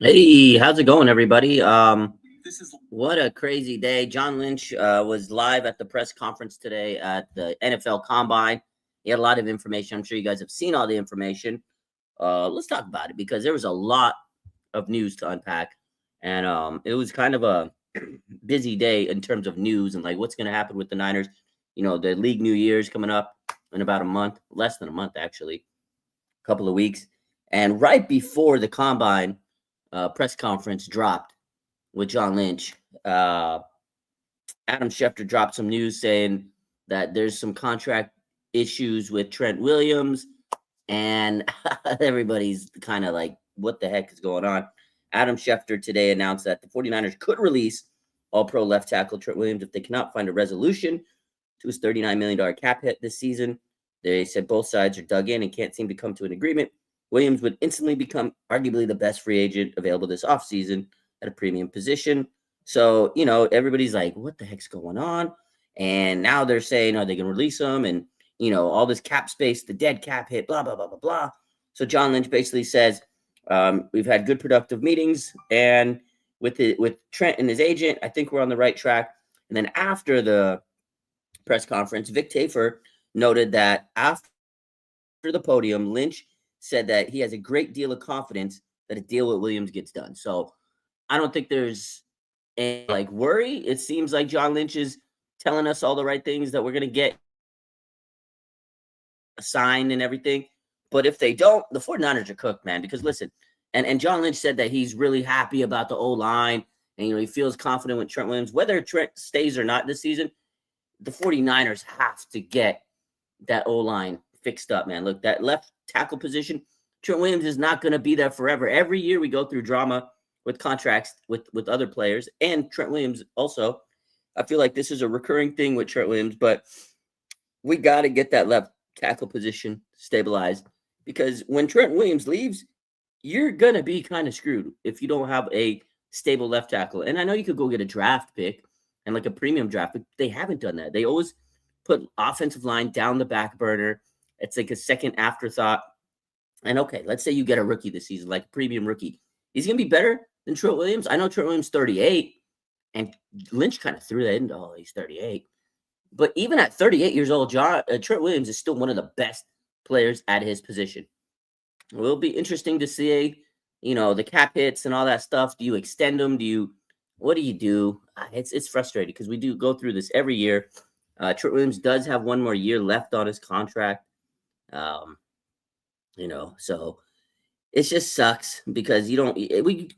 Hey, how's it going, everybody? What a crazy day. John Lynch was live at the press conference today at the NFL Combine. He had a lot of information. I'm sure you guys have seen all the information. Let's talk about it because there was a lot of news to unpack, and it was kind of a busy day in terms of news and like what's going to happen with the Niners. You know, the league New Year's coming up in about a month, less than a month actually, a couple of weeks, and right before the Combine press conference dropped with John Lynch. Uh, Adam Schefter dropped some news saying that there's some contract issues with Trent Williams, and everybody's kind of like, what the heck is going on? Adam Schefter today announced that the 49ers could release all pro left tackle Trent Williams if they cannot find a resolution to his $39 million cap hit this season. They said both sides are dug in and can't seem to come to an agreement. Williams would instantly become arguably the best free agent available this offseason at a premium position. So, everybody's like, what the heck's going on? And now they're saying, are they going to release him? And, all this cap space, the dead cap hit, blah, blah, blah, blah, blah. So John Lynch basically says, we've had good productive meetings. And with Trent and his agent, I think we're on the right track. And then after the press conference, Vic Tafer noted that after the podium, Lynch said that he has a great deal of confidence that a deal with Williams gets done. So I don't think there's any worry. It seems like John Lynch is telling us all the right things that we're going to get signed and everything. But if they don't, the 49ers are cooked, man. Because listen, and John Lynch said that he's really happy about the O-line and, he feels confident with Trent Williams. Whether Trent stays or not this season, the 49ers have to get that O-line fixed up, man. Look, that left tackle position, Trent Williams is not going to be there forever. Every year we go through drama with contracts with other players and Trent Williams also. I feel like this is a recurring thing with Trent Williams, but we got to get that left tackle position stabilized because when Trent Williams leaves, you're going to be kind of screwed if you don't have a stable left tackle. And I know you could go get a draft pick and like a premium draft, but they haven't done that. They always put offensive line down the back burner. It's like a second afterthought. And okay, let's say you get a rookie this season, like a premium rookie. He's going to be better than Trent Williams. I know Trent Williams 38, and Lynch kind of threw that into, oh, he's 38. But even at 38 years old, Trent Williams is still one of the best players at his position. It will be interesting to see, the cap hits and all that stuff. Do you extend them? What do you do? It's frustrating because we do go through this every year. Trent Williams does have one more year left on his contract. So it just sucks because we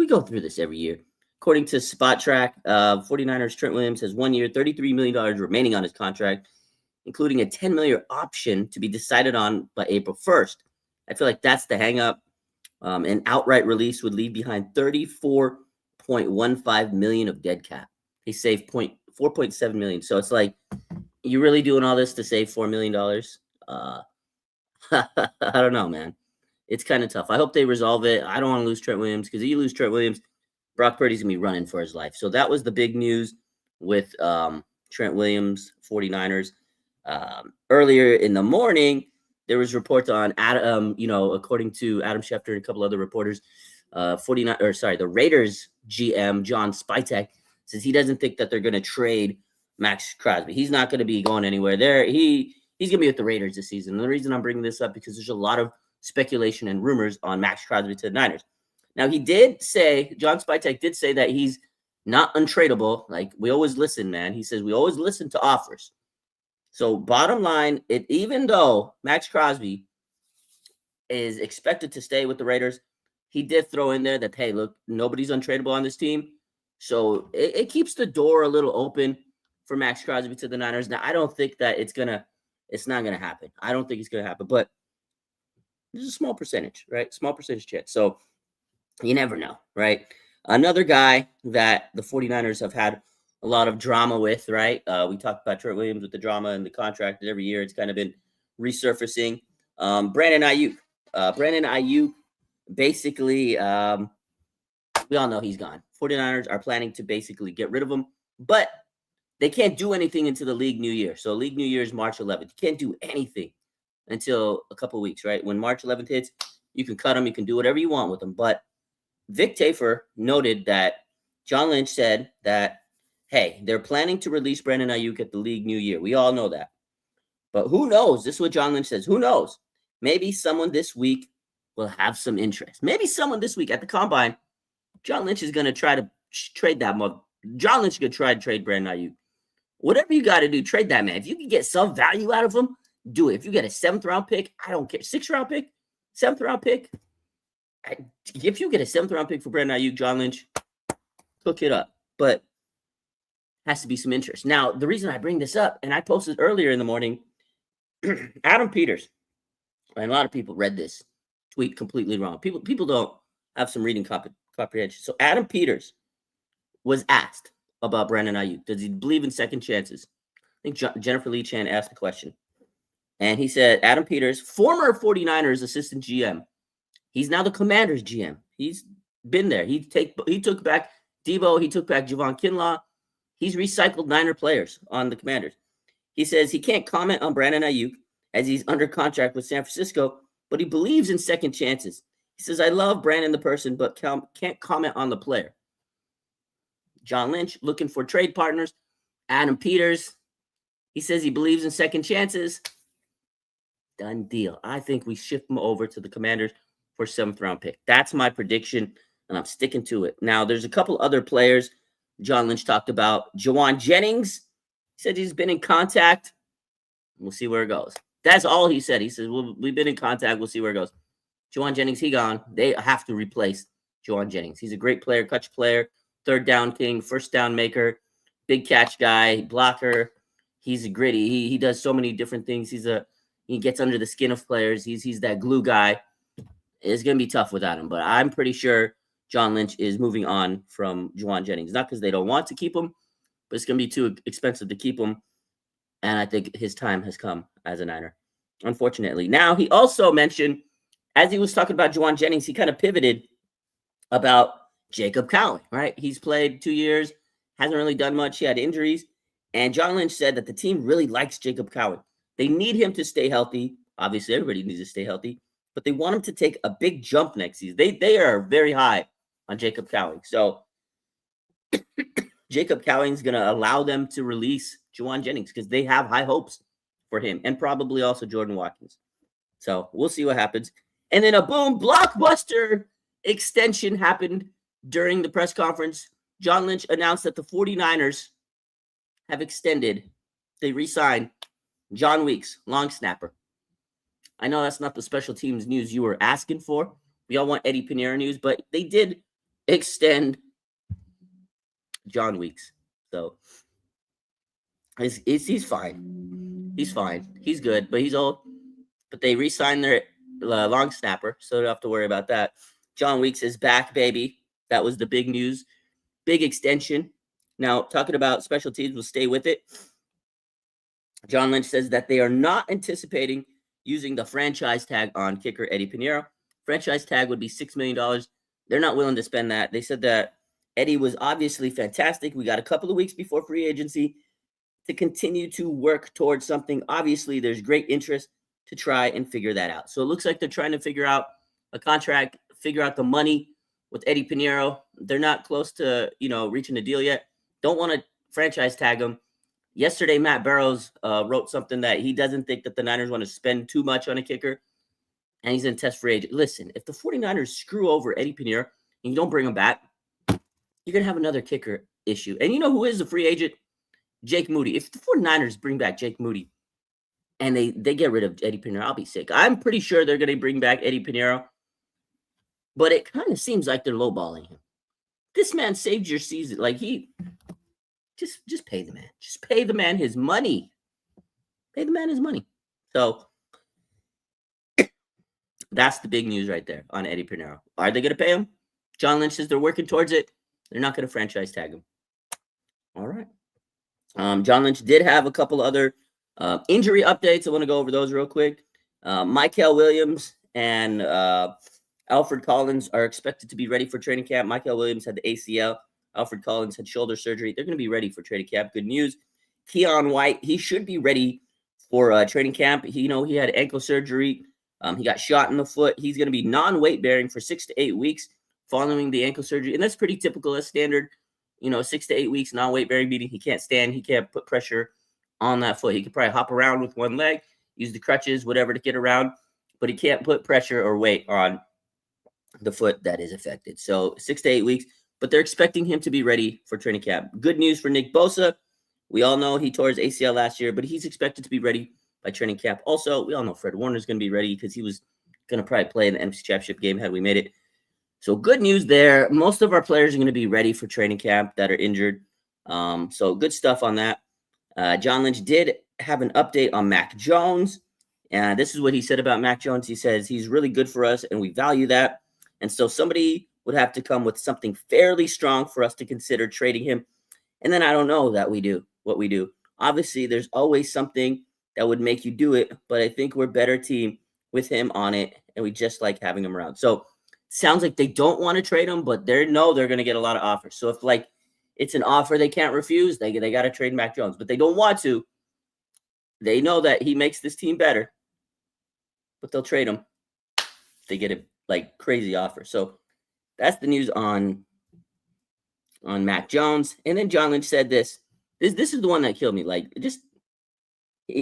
go through this every year. According to Spot Track, 49ers Trent Williams has 1 year, $33 million remaining on his contract, including a $10 million option to be decided on by April 1st. I feel like that's the hang up. An outright release would leave behind $34.15 million of dead cap. He saved $4.7 million. So it's like, you really doing all this to save $4 million? I don't know, man. It's kind of tough. I hope they resolve it. I don't want to lose Trent Williams because if you lose Trent Williams, Brock Purdy's going to be running for his life. So that was the big news with Trent Williams, 49ers. Earlier in the morning, there was reports on Adam, according to Adam Schefter and a couple other reporters, the Raiders GM, John Spytek, says he doesn't think that they're going to trade Max Crosby. He's not going to be going anywhere there. He's going to be with the Raiders this season. And the reason I'm bringing this up because there's a lot of speculation and rumors on Max Crosby to the Niners. Now, he did say, John Spytek did say that he's not untradeable. Like, we always listen, man. He says we always listen to offers. So, bottom line, even though Max Crosby is expected to stay with the Raiders, he did throw in there that, hey, look, nobody's untradeable on this team. So, it keeps the door a little open for Max Crosby to the Niners. Now, I don't think that it's not going to happen. I don't think it's going to happen. But there's a small percentage, right? Small percentage chance. So, you never know, right? Another guy that the 49ers have had a lot of drama with, right? We talked about Trent Williams with the drama and the contract every year. It's kind of been resurfacing. Brandon Ayuk. Brandon Ayuk, basically, we all know he's gone. 49ers are planning to basically get rid of him, but they can't do anything until the League New Year. So League New Year is March 11th. You can't do anything until a couple of weeks, right? When March 11th hits, you can cut him. You can do whatever you want with him, but Vic Tafur noted that John Lynch said that, hey, they're planning to release Brandon Ayuk at the league new year. We all know that. But who knows? This is what John Lynch says. Who knows? Maybe someone this week will have some interest. Maybe someone this week at the combine, John Lynch is going to try to trade that mother. John Lynch is going to try to trade Brandon Ayuk. Whatever you got to do, trade that man. If you can get some value out of him, do it. If you get a 7th round pick, I don't care. 6th round pick, 7th round pick. If you get a 7th round pick for Brandon Ayuk, John Lynch, hook it up. But has to be some interest. Now, the reason I bring this up, and I posted earlier in the morning, Adam Peters, and a lot of people read this tweet completely wrong. People don't have some reading comprehension. So Adam Peters was asked about Brandon Ayuk. Does he believe in second chances? I think Jennifer Lee Chan asked the question. And he said, Adam Peters, former 49ers assistant GM. He's now the Commanders GM. He's been there. He took back Debo. He took back Javon Kinlaw. He's recycled Niner players on the Commanders. He says he can't comment on Brandon Ayuk as he's under contract with San Francisco, but he believes in second chances. He says, I love Brandon the person, but can't comment on the player. John Lynch looking for trade partners. Adam Peters, he says he believes in second chances. Done deal. I think we shift him over to the Commanders for 7th round pick. That's my prediction, and I'm sticking to it. Now, there's a couple other players John Lynch talked about. Jawan Jennings said he's been in contact. We'll see where it goes. That's all he said. He says, well, we've been in contact. We'll see where it goes. Jawan Jennings, he gone. They have to replace Jawan Jennings. He's a great player, catch player, 3rd down king, 1st down maker, big catch guy, blocker. He's a gritty. He does so many different things. He gets under the skin of players. He's that glue guy. It's going to be tough without him, but I'm pretty sure John Lynch is moving on from Jawan Jennings. Not because they don't want to keep him, but it's going to be too expensive to keep him. And I think his time has come as a Niner, unfortunately. Now, he also mentioned, as he was talking about Jawan Jennings, he kind of pivoted about Jacob Cowing, right? He's played 2 years, hasn't really done much. He had injuries. And John Lynch said that the team really likes Jacob Cowing. They need him to stay healthy. Obviously, everybody needs to stay healthy. But they want him to take a big jump next season. They are very high on Jacob Cowing. So Jacob Cowing is going to allow them to release Jawan Jennings because they have high hopes for him and probably also Jordan Watkins. So we'll see what happens. And then a boom, blockbuster extension happened during the press conference. John Lynch announced that the 49ers have extended. They re-signed John Weeks, long snapper. I know that's not the special teams news you were asking for. We all want Eddie Pinheiro news, but they did extend John Weeks. So he's fine. He's fine. He's good, but he's old. But they re-signed their long snapper, so don't have to worry about that. John Weeks is back, baby. That was the big news. Big extension. Now, talking about special teams, we'll stay with it. John Lynch says that they are not anticipating using the franchise tag on kicker Eddie Pinheiro. Franchise tag would be $6 million. They're not willing to spend that. They said that Eddie was obviously fantastic. We got a couple of weeks before free agency to continue to work towards something. Obviously, there's great interest to try and figure that out. So it looks like they're trying to figure out a contract, figure out the money with Eddie Pinheiro. They're not close to, reaching a deal yet. Don't want to franchise tag him. Yesterday, Matt Barrows wrote something that he doesn't think that the Niners want to spend too much on a kicker, and he's in test free agent. Listen, if the 49ers screw over Eddie Pinheiro and you don't bring him back, you're going to have another kicker issue. And you know who is a free agent? Jake Moody. If the 49ers bring back Jake Moody and they get rid of Eddie Pinheiro, I'll be sick. I'm pretty sure they're going to bring back Eddie Pinheiro, but it kind of seems like they're lowballing him. This man saved your season. Like just pay the man. Just pay the man his money. Pay the man his money. So that's the big news right there on Eddie Pinheiro. Are they going to pay him? John Lynch says they're working towards it. They're not going to franchise tag him. All right. John Lynch did have a couple other injury updates. I want to go over those real quick. Michael Williams and Alfred Collins are expected to be ready for training camp. Michael Williams had the ACL. Alfred Collins had shoulder surgery. They're going to be ready for training camp. Good news. Keon White, he should be ready for training camp. He had ankle surgery. He got shot in the foot. He's going to be non-weight bearing for 6 to 8 weeks following the ankle surgery. And that's pretty typical. That's standard, 6 to 8 weeks, non-weight bearing meeting. He can't stand. He can't put pressure on that foot. He could probably hop around with one leg, use the crutches, whatever to get around, but he can't put pressure or weight on the foot that is affected. So 6 to 8 weeks, but they're expecting him to be ready for training camp. Good news for Nick Bosa. We all know he tore his ACL last year, but he's expected to be ready by training camp. Also, we all know Fred Warner's going to be ready because he was going to probably play in the NFC Championship game had we made it. So good news there. Most of our players are going to be ready for training camp that are injured. So good stuff on that. John Lynch did have an update on Mac Jones. And this is what he said about Mac Jones. He says he's really good for us and we value that. And so somebody would have to come with something fairly strong for us to consider trading him. And then I don't know that we do what we do. Obviously, there's always something that would make you do it, but I think we're a better team with him on it, and we just like having him around. So sounds like they don't want to trade him, but they know they're going to get a lot of offers. So if it's an offer they can't refuse, they got to trade Mac Jones, but they don't want to. They know that he makes this team better, but they'll trade him if they get a crazy offer. So that's the news on Mac Jones. And then John Lynch said this is the one that killed me.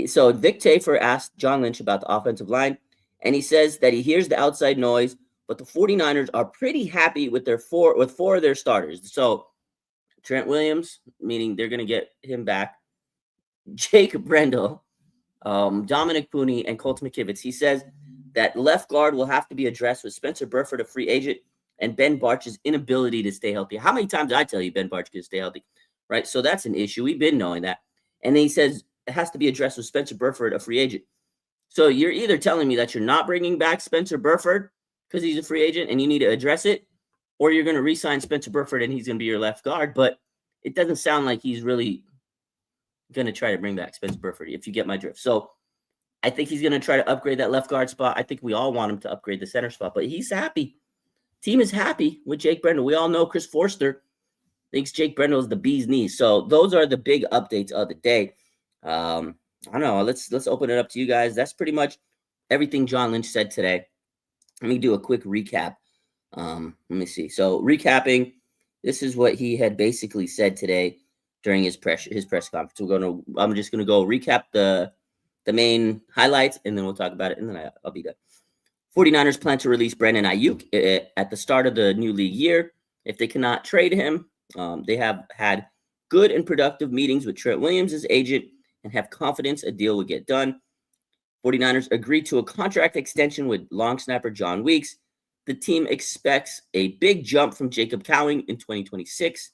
So Vic Tafur asked John Lynch about the offensive line, and he says that he hears the outside noise, but the 49ers are pretty happy with four of their starters. So Trent Williams, meaning they're going to get him back, Jake Brendel, Dominic Pooney, and Colt McKivitz. He says that left guard will have to be addressed with Spencer Burford, a free agent, and Ben Barch's inability to stay healthy. How many times did I tell you Ben Barch can stay healthy, right? So that's an issue. We've been knowing that. And then he says it has to be addressed with Spencer Burford, a free agent. So you're either telling me that you're not bringing back Spencer Burford because he's a free agent and you need to address it, or you're going to re-sign Spencer Burford and he's going to be your left guard. But it doesn't sound like he's really going to try to bring back Spencer Burford, if you get my drift. So I think he's going to try to upgrade that left guard spot. I think we all want him to upgrade the center spot, but he's happy. Team is happy with Jake Brendel. We all know Chris Forster thinks Jake Brendel is the bee's knees. So those are the big updates of the day. I don't know. Let's open it up to you guys. That's pretty much everything John Lynch said today. Let me do a quick recap. Let me see. So recapping, this is what he had basically said today during his press conference. I'm just gonna go recap the main highlights, and then we'll talk about it, and then I'll be done. 49ers plan to release Brandon Ayuk at the start of the new league year. If they cannot trade him, they have had good and productive meetings with Trent Williams' agent and have confidence a deal will get done. 49ers agreed to a contract extension with long snapper John Weeks. The team expects a big jump from Jacob Cowing in 2026.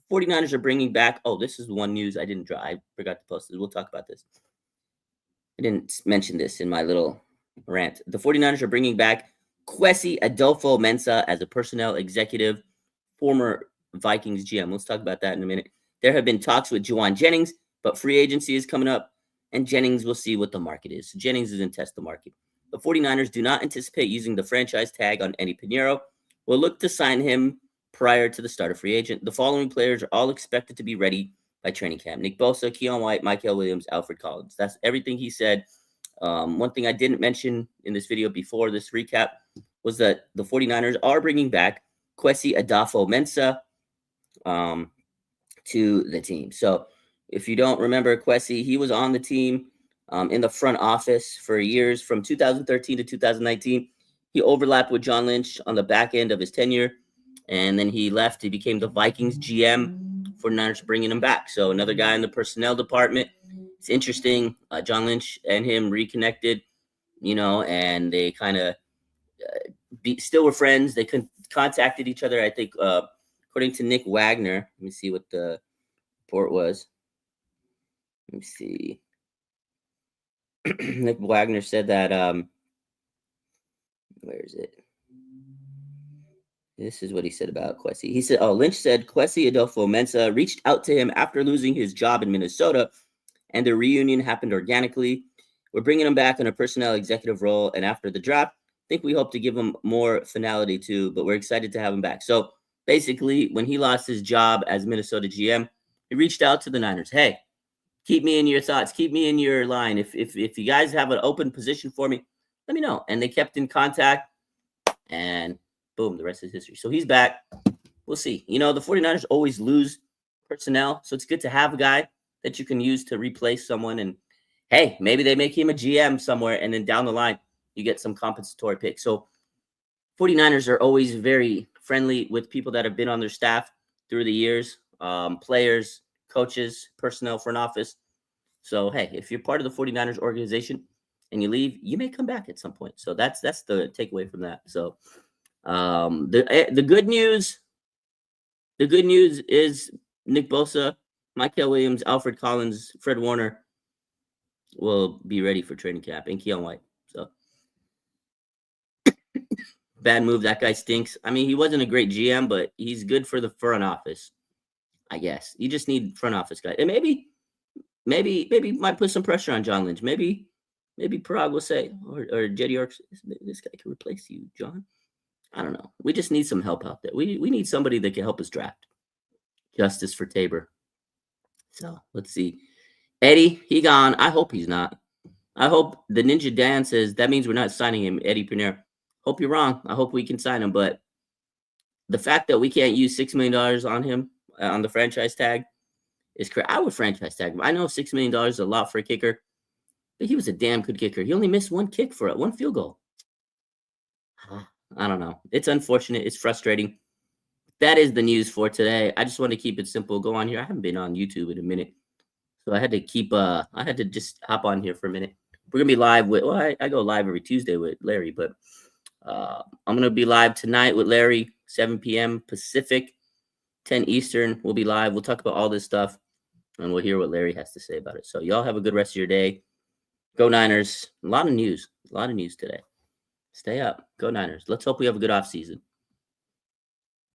The 49ers are bringing back, this is the one news I didn't draw. I forgot to post it. We'll talk about this. I didn't mention this in my little rant. The 49ers are bringing back Kwesi Adolfo-Mensah as a personnel executive, former Vikings GM. Let's talk about that in a minute. There have been talks with Juwan Jennings, but free agency is coming up, and Jennings will see what the market is. So Jennings is in test the market. The 49ers do not anticipate using the franchise tag on Eddie Pinheiro. We'll look to sign him prior to the start of free agent. The following players are all expected to be ready by training camp: Nick Bosa, Keon White, Michael Williams, Alfred Collins. That's everything he said. One thing I didn't mention in this video before this recap was that the 49ers are bringing back Kwesi Adolfo-Mensah to the team. So if you don't remember Kwesi, he was on the team in the front office for years from 2013 to 2019. He overlapped with John Lynch on the back end of his tenure, and then he left. He became the Vikings GM. 49ers bringing him back. So another guy in the personnel department. It's interesting. John Lynch and him reconnected, and they kind of still were friends. They contacted each other, I think, according to Nick Wagner. Let me see what the report was. Let me see. Nick Wagner said that, where is it? This is what he said about Kwesi. He said, Lynch said Kwesi Adolfo-Mensah reached out to him after losing his job in Minnesota, and the reunion happened organically. We're bringing him back in a personnel executive role, and after the draft, I think we hope to give him more finality too, but we're excited to have him back. So basically, when he lost his job as Minnesota GM, he reached out to the Niners. Hey, keep me in your thoughts. Keep me in your line. If you guys have an open position for me, let me know. And they kept in contact, and boom, the rest is history. So he's back. We'll see. The 49ers always lose personnel, so it's good to have a guy that you can use to replace someone. And hey, maybe they make him a GM somewhere, and then down the line, you get some compensatory pick. So 49ers are always very friendly with people that have been on their staff through the years, players, coaches, personnel, front office. So, hey, if you're part of the 49ers organization and you leave, you may come back at some point. So that's the takeaway from that. So the good news is Nick Bosa, Michael Williams, Alfred Collins, Fred Warner will be ready for training camp, and Keon White. So bad move. That guy stinks. I mean, he wasn't a great GM, but he's good for the front office, I guess. You just need front office guys. And maybe might put some pressure on John Lynch. Maybe Parag will say, or Jetty Orks, this guy can replace you, John. I don't know. We just need some help out there. We need somebody that can help us draft. Justice for Tabor. So let's see. Eddie, he gone. I hope he's not. I hope the Ninja Dan says that means we're not signing him, Eddie Pinero. Hope you're wrong. I hope we can sign him. But the fact that we can't use $6 million on him on the franchise tag is correct. I would franchise tag him. I know $6 million is a lot for a kicker, but he was a damn good kicker. He only missed one kick for it, one field goal. I don't know. It's unfortunate. It's frustrating. That is the news for today. I just want to keep it simple. Go on here. I haven't been on YouTube in a minute, so I had to just hop on here for a minute. We're gonna be live with. Well, I go live every Tuesday with Larry, but I'm gonna be live tonight with Larry, 7 p.m. Pacific, 10 Eastern. We'll be live. We'll talk about all this stuff, and we'll hear what Larry has to say about it. So y'all have a good rest of your day. Go Niners. A lot of news today. Stay up. Go Niners. Let's hope we have a good offseason.